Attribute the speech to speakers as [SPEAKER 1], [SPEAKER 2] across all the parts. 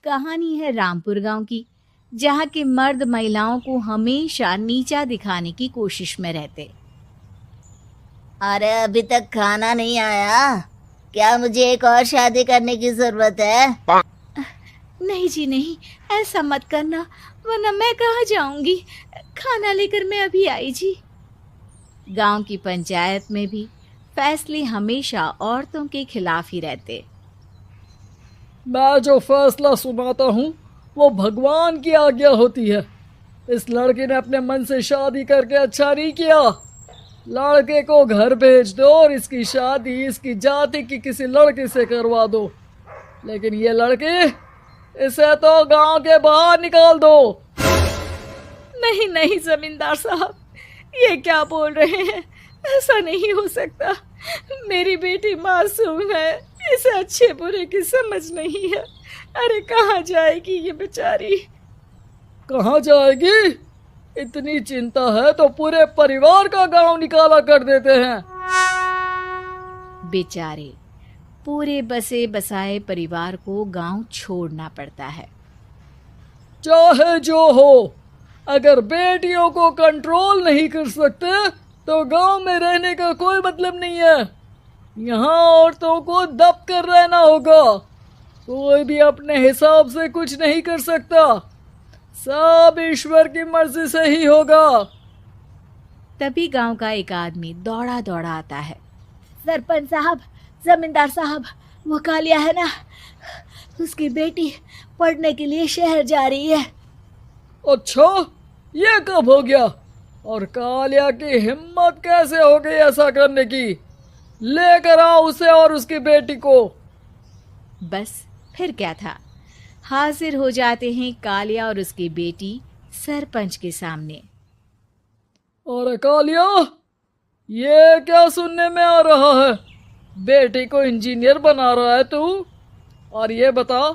[SPEAKER 1] कहानी है रामपुर गांव की, जहां के मर्द महिलाओं को हमेशा नीचा दिखाने की कोशिश में रहते।
[SPEAKER 2] अरे अभी तक खाना नहीं आया, क्या मुझे एक और शादी करने की जरूरत है?
[SPEAKER 1] नहीं जी नहीं, ऐसा मत करना, वरना मैं कहाँ जाऊंगी। खाना लेकर मैं अभी आई जी। गांव की पंचायत में भी फैसले हमेशा औरतों के खिलाफ ही रहते।
[SPEAKER 3] मैं जो फैसला सुनाता हूँ वो भगवान की आज्ञा होती है। इस लड़के ने अपने मन से शादी करके अच्छा नहीं किया। लड़के को घर भेज दो और इसकी शादी इसकी जाति की किसी लड़के से करवा दो। लेकिन ये लड़के, इसे तो गांव के बाहर निकाल दो।
[SPEAKER 1] नहीं नहीं जमींदार साहब, ये क्या बोल रहे हैं? ऐसा नहीं हो सकता। मेरी बेटी मासूम है, इसे अच्छे बुरे की समझ नहीं है। अरे कहाँ जाएगी ये बेचारी?
[SPEAKER 3] कहाँ जाएगी? इतनी चिंता है तो पूरे परिवार का गांव निकाला कर देते हैं।
[SPEAKER 1] बेचारे पूरे बसे बसाए परिवार को गांव छोड़ना पड़ता है।
[SPEAKER 3] चाहे जो हो, अगर बेटियों को कंट्रोल नहीं कर सकते तो गांव में रहने का कोई मतलब नहीं है। यहाँ औरतों को दब कर रहना होगा। कोई भी अपने हिसाब से कुछ नहीं कर सकता, सब ईश्वर की मर्जी से ही होगा।
[SPEAKER 1] तभी गांव का एक आदमी दौड़ा दौड़ा आता है। सरपंच साहब, जमींदार साहब, वो कालिया है ना, उसकी बेटी पढ़ने के लिए शहर जा रही है।
[SPEAKER 3] अच्छा, ये कब हो गया? और कालिया की हिम्मत कैसे हो गई ऐसा करने की? लेकर आओ उसे और उसकी बेटी को।
[SPEAKER 1] बस फिर क्या था, हाजिर हो जाते हैं कालिया और उसकी बेटी सरपंच के सामने।
[SPEAKER 3] और कालिया, ये क्या सुनने में आ रहा है? बेटी को इंजीनियर बना रहा है तू? और ये बता,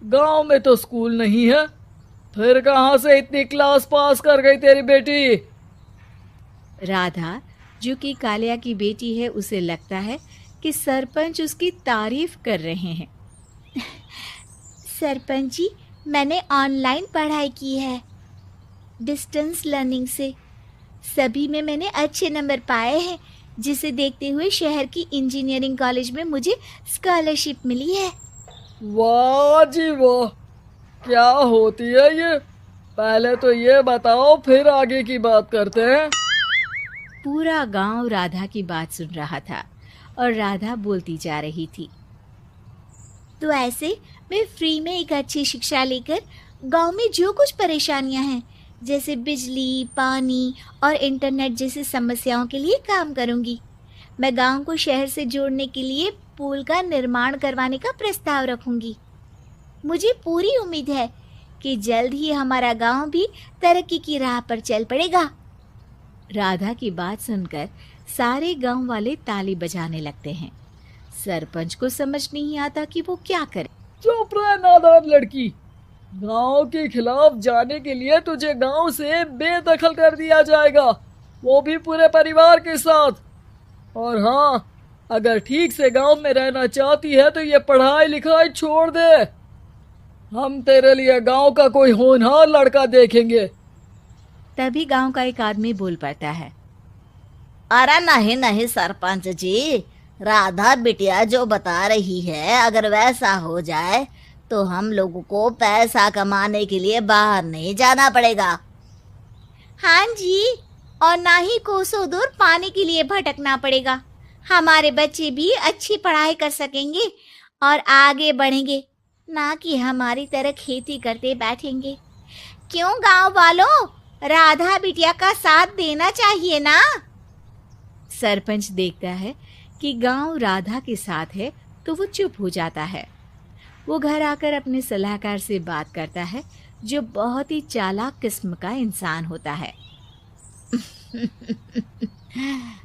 [SPEAKER 3] गांव में तो स्कूल नहीं है, फिर कहाँ से इतनी क्लास पास कर गई तेरी बेटी?
[SPEAKER 1] राधा, जो कि कालिया की बेटी है, उसे लगता है कि सरपंच उसकी तारीफ कर रहे हैं। सरपंच जी, मैंने ऑनलाइन पढ़ाई की है, डिस्टेंस लर्निंग से। सभी में मैंने अच्छे नंबर पाए हैं, जिसे देखते हुए शहर की इंजीनियरिंग कॉलेज में मुझे स्कॉलरशिप मिली है।
[SPEAKER 3] वाह जी वाह, क्या होती है ये? पहले तो ये बताओ, फिर आगे की बात करते हैं।
[SPEAKER 1] पूरा गांव राधा की बात सुन रहा था और राधा बोलती जा रही थी। तो ऐसे मैं फ्री में एक अच्छी शिक्षा लेकर गांव में जो कुछ परेशानियां हैं, जैसे बिजली, पानी और इंटरनेट जैसी समस्याओं के लिए काम करूंगी। मैं गांव को शहर से जोड़ने के लिए पुल का निर्माण करवाने का प्रस्ताव रखूंगी। मुझे पूरी उम्मीद है कि जल्द ही हमारा गांव भी तरक्की की राह पर चल पड़ेगा। राधा की बात सुनकर सारे गांव वाले ताली बजाने लगते हैं। सरपंच को समझ नहीं आता कि वो क्या करे।
[SPEAKER 3] चुप रह नादान लड़की, गांव के खिलाफ जाने के लिए तुझे गांव से बेदखल कर दिया जाएगा, वो भी पूरे परिवार के साथ। और हाँ, अगर ठीक से गांव में रहना चाहती है तो ये पढ़ाई लिखाई छोड़ दे। हम तेरे लिए गांव का कोई होनहार लड़का देखेंगे।
[SPEAKER 1] तभी गांव का एक आदमी बोल पड़ता है।
[SPEAKER 2] अरे नहीं नहीं सरपंच जी, राधा बिटिया जो बता रही है, अगर वैसा हो जाए तो हम लोगों को पैसा कमाने के लिए बाहर नहीं जाना पड़ेगा। हाँ जी, और ना ही कोसों दूर पानी के लिए भटकना पड़ेगा। हमारे बच्चे भी अच्छी पढ़ाई कर सकेंगे और आगे बढ़ेंगे, ना कि हमारी तरह खेती करते बैठेंगे। क्यों गांव वालों, राधा बिटिया का साथ देना चाहिए ना।
[SPEAKER 1] सरपंच देखता है कि गांव राधा के साथ है तो वो चुप हो जाता है। वो घर आकर अपने सलाहकार से बात करता है, जो बहुत ही चालाक किस्म का इंसान होता है।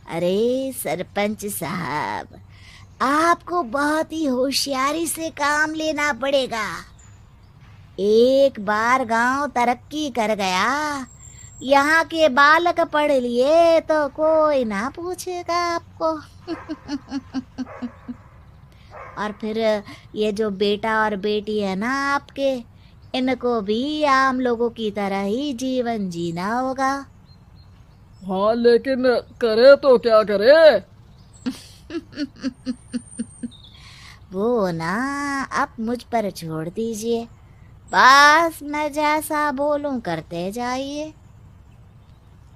[SPEAKER 2] अरे सरपंच साहब, आपको बहुत ही होशियारी से काम लेना पड़ेगा। एक बार गांव तरक्की कर गया, यहाँ के बालक पढ़ लिए तो कोई ना पूछेगा आपको। और फिर ये जो बेटा और बेटी है ना आपके, इनको भी आम लोगों की तरह ही जीवन जीना होगा।
[SPEAKER 3] हाँ, लेकिन करे तो क्या करे?
[SPEAKER 2] वो ना आप मुझ पर छोड़ दीजिए, बस मैं जैसा बोलूं करते जाइए।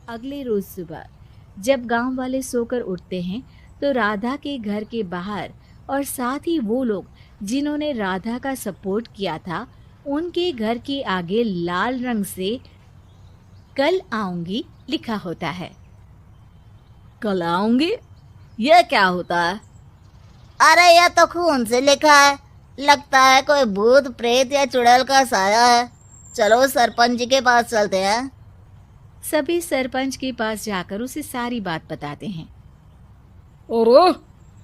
[SPEAKER 1] अगले रोज सुबह जब गांव वाले सोकर उठते हैं तो राधा के घर के बाहर और साथ ही वो लोग जिन्होंने राधा का सपोर्ट किया था उनके घर के आगे लाल रंग से कल आऊंगी लिखा होता है।
[SPEAKER 2] कल आऊंगी, ये क्या होता है? अरे यह तो खून से लिखा है, लगता है कोई भूत प्रेत या चुड़ैल का साया है। चलो सरपंच जी के पास चलते हैं।
[SPEAKER 1] सभी सरपंच के पास जाकर उसे सारी बात बताते हैं।
[SPEAKER 3] और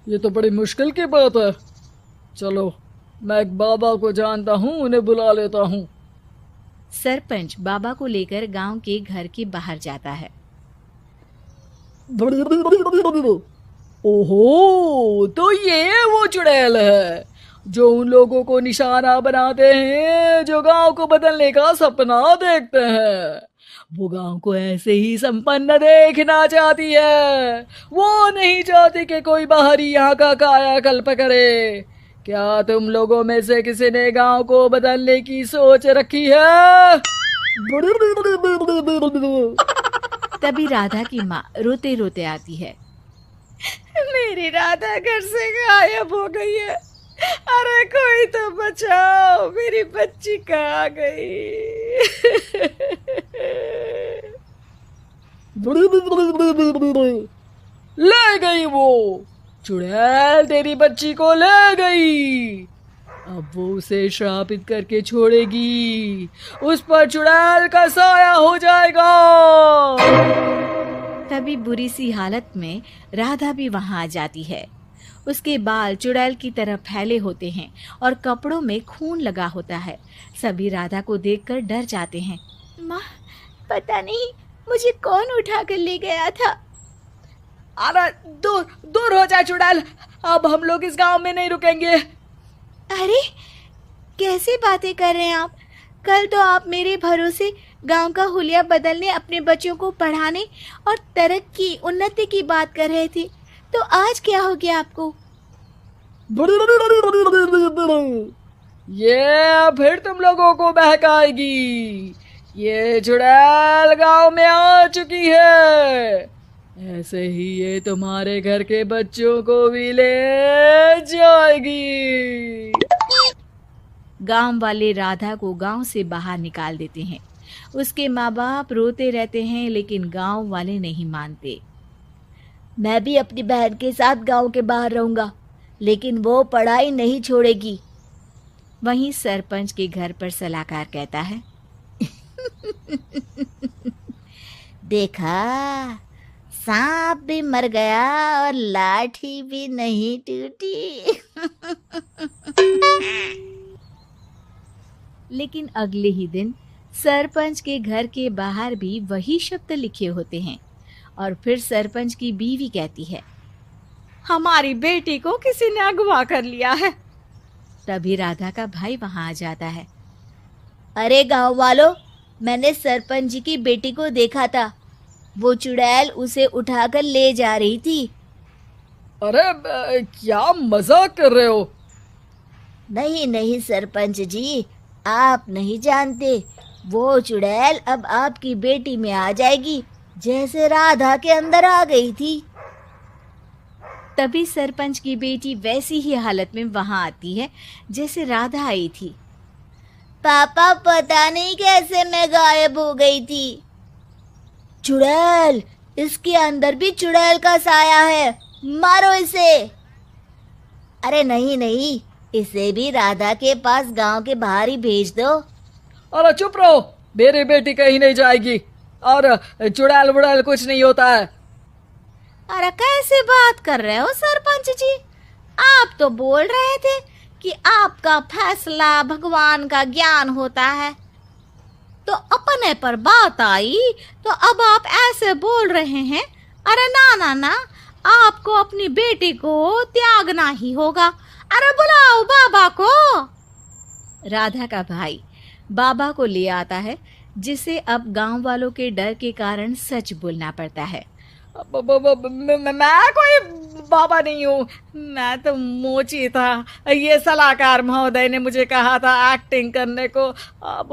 [SPEAKER 3] ये तो बड़ी मुश्किल की बात है। चलो, मैं एक बाबा को जानता हूँ, उन्हें बुला लेता हूँ।
[SPEAKER 1] सरपंच बाबा को लेकर गांव के घर के बाहर जाता है।
[SPEAKER 3] ओहो, तो ये वो चुड़ैल है जो उन लोगों को निशाना बनाते हैं जो गांव को बदलने का सपना देखते हैं। वो गांव को ऐसे ही संपन्न देखना चाहती है। वो नहीं चाहती कि कोई बाहरी यहाँ का कायाकल्प करे। क्या तुम लोगों में से किसी ने गांव को बदलने की सोच रखी है?
[SPEAKER 1] तभी राधा की माँ रोते रोते आती है।
[SPEAKER 4] मेरी राधा घर से गायब हो गई है। अरे कोई तो बचाओ, मेरी बच्ची कहाँ गई?
[SPEAKER 3] ले गई वो चुड़ैल, तेरी बच्ची को ले गई। अब वो उसे श्रापित करके छोड़ेगी, उस पर चुड़ैल का साया हो जाएगा।
[SPEAKER 1] तभी बुरी सी हालत में राधा भी वहां आ जाती है। उसके बाल चुड़ैल की तरह फैले होते हैं और कपड़ों में खून लगा होता है। सभी राधा को देखकर डर जाते हैं।
[SPEAKER 4] माँ, पता नहीं मुझे कौन उठा कर ले गया था।
[SPEAKER 3] अरे दूर दूर हो जा चुड़ैल, अब हम लोग इस गांव में नहीं रुकेंगे।
[SPEAKER 4] अरे कैसे बातें कर रहे हैं आप? कल तो आप मेरे भरोसे गांव का हुलिया बदलने, अपने बच्चों को पढ़ाने और तरक्की उन्नति की बात कर रहे थे, तो आज क्या हो गया आपको?
[SPEAKER 3] ये फिर तुम लोगों को बहकाएगी। ये चुड़ैल गांव में आ चुकी है, ऐसे ही ये तुम्हारे घर के बच्चों को भी ले जाएगी।
[SPEAKER 1] गांव वाले राधा को गांव से बाहर निकाल देते हैं। उसके माँ बाप रोते रहते हैं लेकिन गांव वाले नहीं मानते।
[SPEAKER 2] मैं भी अपनी बहन के साथ गांव के बाहर रहूंगा, लेकिन वो पढ़ाई नहीं छोड़ेगी।
[SPEAKER 1] वहीं सरपंच के घर पर सलाहकार कहता है।
[SPEAKER 2] देखा, सांप भी मर गया और लाठी भी नहीं टूटी।
[SPEAKER 1] लेकिन अगले ही दिन सरपंच के घर के बाहर भी वही शब्द लिखे होते हैं और फिर सरपंच की बीवी कहती है,
[SPEAKER 4] हमारी बेटी को किसी ने अगवा कर लिया है।
[SPEAKER 1] तभी राधा का भाई वहां आ जाता है।
[SPEAKER 2] अरे गांव वालों, मैंने सरपंच जी की बेटी को देखा था। वो चुड़ैल उसे उठाकर ले जा रही थी।
[SPEAKER 3] अरे क्या मजाक कर रहे हो?
[SPEAKER 2] नहीं नहीं सरपंच जी, आप नहीं जानते। वो चुड़ैल अब आपकी बेटी में आ जाएगी, जैसे राधा के अंदर आ गई थी।
[SPEAKER 1] तभी सरपंच की बेटी वैसी ही हालत में वहां आती है जैसे राधा आई थी।
[SPEAKER 2] पापा, पता नहीं कैसे मैं गायब हो गई थी। चुड़ैल, इसके अंदर भी चुड़ैल का साया है, मारो इसे। अरे नहीं नहीं, इसे भी राधा के पास गांव के बाहर ही भेज दो।
[SPEAKER 3] अरे चुप रहो, मेरी बेटी कहीं नहीं जाएगी और चुड़ैल वुड़ैल कुछ नहीं होता है।
[SPEAKER 4] अरे कैसे बात कर रहे हो सरपंच जी? आप तो बोल रहे थे कि आपका फैसला भगवान का ज्ञान होता है, तो अपने पर बात आई तो अब आप ऐसे बोल रहे हैं। अरे ना ना ना, आपको अपनी बेटी को त्यागना ही होगा। अरे बुलाओ बाबा को।
[SPEAKER 1] राधा का भाई बाबा को ले आता है, जिसे अब गांव वालों के डर के कारण सच बोलना पड़ता है।
[SPEAKER 3] मैं कोई बाबा नहीं हूँ, मैं तो मोची था। ये सलाहकार महोदय ने मुझे कहा था एक्टिंग करने को। अब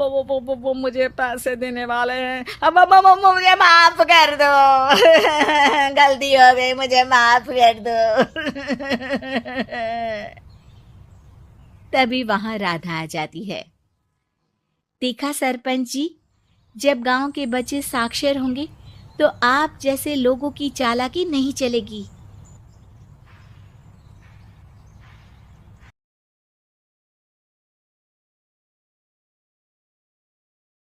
[SPEAKER 3] वो मुझे पैसे देने वाले हैं। अब
[SPEAKER 2] मुझे माफ कर दो। गलती हो गई, मुझे माफ कर दो।
[SPEAKER 1] तभी वहां राधा आ जाती है। देखा सरपंच जी, जब गांव के बच्चे साक्षर होंगे तो आप जैसे लोगों की चालाकी नहीं चलेगी।